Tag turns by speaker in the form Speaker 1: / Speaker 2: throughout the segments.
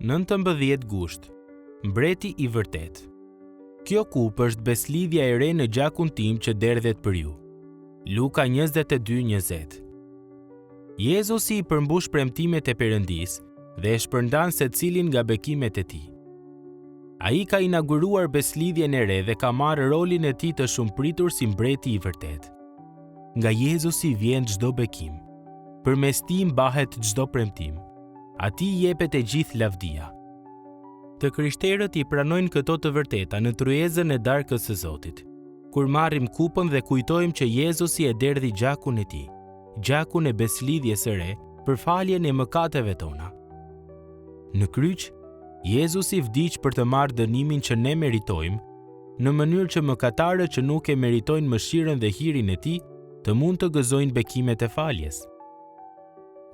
Speaker 1: 19 gusht, mbreti i vërtet. Kjo kupë është beslidhja e re në gjakun tim që derdhet për ju. Luka 22:20. Jezusi i përmbush premtimet e Perëndisë dhe e shpërndan secilin nga bekimet e tij. Ai ka inauguruar beslidhjen e re dhe ka marrë rolin e tij të shumëpritur si mbreti i vërtet. Nga Jezusi vjen çdo bekim. Përmes tij mbahet çdo premtim. Atij jepet e gjithë lavdia. Të krishterët i pranojnë këto të vërteta në tryezën e darkës së Zotit, kur marrim kupën dhe kujtojmë që Jezusi e derdhi gjakun e tij, gjakun e beslidhjes së re për faljen e mëkateve tona. Në kryq, Jezusi vdiq për të marrë dënimin që ne meritojmë, në mënyrë që mëkatarët që nuk e meritojnë mëshirën dhe hirin e tij të mund të gëzojnë bekimet e faljes.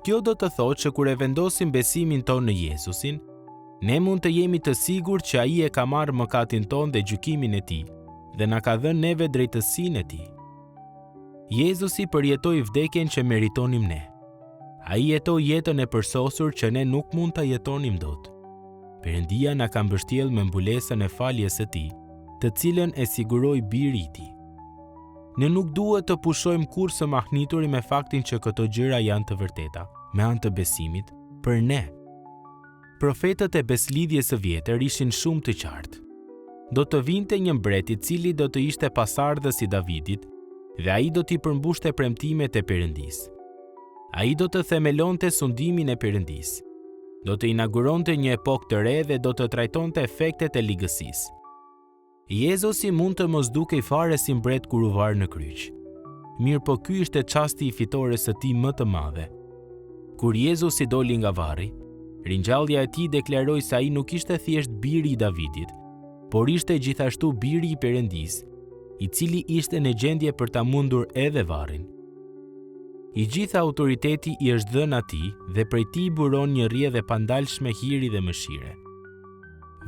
Speaker 1: Kjo do të thotë që kur e vendosim besimin tonë në Jezusin, ne mund të jemi të sigurt që ai e ka marrë mëkatin tonë dhe gjykimin e tij, dhe na ka dhënë neve drejtësinë e tij. Jezusi përjetoi vdekjen që meritonim ne. Ai jetoi jetën e përsosur që ne nuk mund ta jetonim dot. Perëndia na ka mbështjellë me mbulesën e faljes së tij, të cilën e siguroi biri i tij. Ne nuk duhet të pushojmë kurrë së mahnituri me faktin që këto gjëra janë të vërteta, me anë të besimit, për ne. Profetët e beslidhjes së vjetër ishin shumë të qartë. Do të vinte një mbret i cili do të ishte pasardhës i Davidit, dhe ai do t'i përmbushte premtimet e Perëndisë. Ai do të themelonte sundimin e Perëndisë. Do të inauguronte një epokë të re dhe do të trajtonte efektet e ligësisë. Jezusi mund të mos dukej fare si mbret kur u var në kryq. Mirë po ky ishte çasti i fitores së tij më të madhe. Kur Jezusi doli nga varri, ringjallja e tij deklaroi se ai nuk ishte thjesht biri i Davidit, por ishte gjithashtu biri i Perëndisë, i cili ishte në gjendje për ta mundur edhe varrin. I gjitha autoriteti i është dhënë atij dhe prej tij buron një rrjedhë pandalshme hiri dhe mëshire.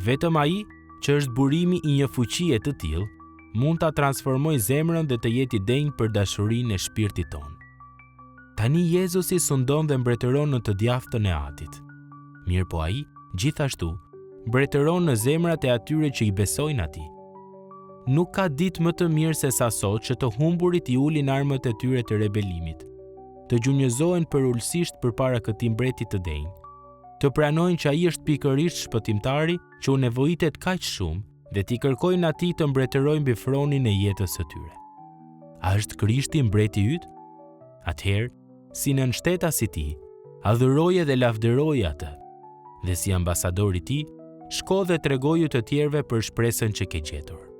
Speaker 1: Vetëm ai, që është burimi i një fuqie të tillë, mund ta transformojë zemrën dhe të jetë i denjë për dashurinë e shpirtit tonë. Tani Jezusi sundon dhe mbretëron në të djathtën e Atit. Mirë po ai, gjithashtu, mbretëron në zemrat e atyre që i besojnë atij. Nuk ka ditë më të mirë se sa sot që të humburit i ulin armët e tyre të rebelimit, të gjunjëzohen përulësisht përpara këtij mbreti të denjë, të pranojnë që ai është pikërisht shpëtimtari që u nevojitet kaq shumë dhe t'i kërkojnë atij të mbretërojnë mbi fronin e jetës së tyre. A është Krishti mbreti yt? Atëherë, si nënshtetas i tij, adhuroje dhe lavdëroje atë, dhe si ambasador i tij, shko dhe tregoju të tjerëve për shpresën që ke gjetur.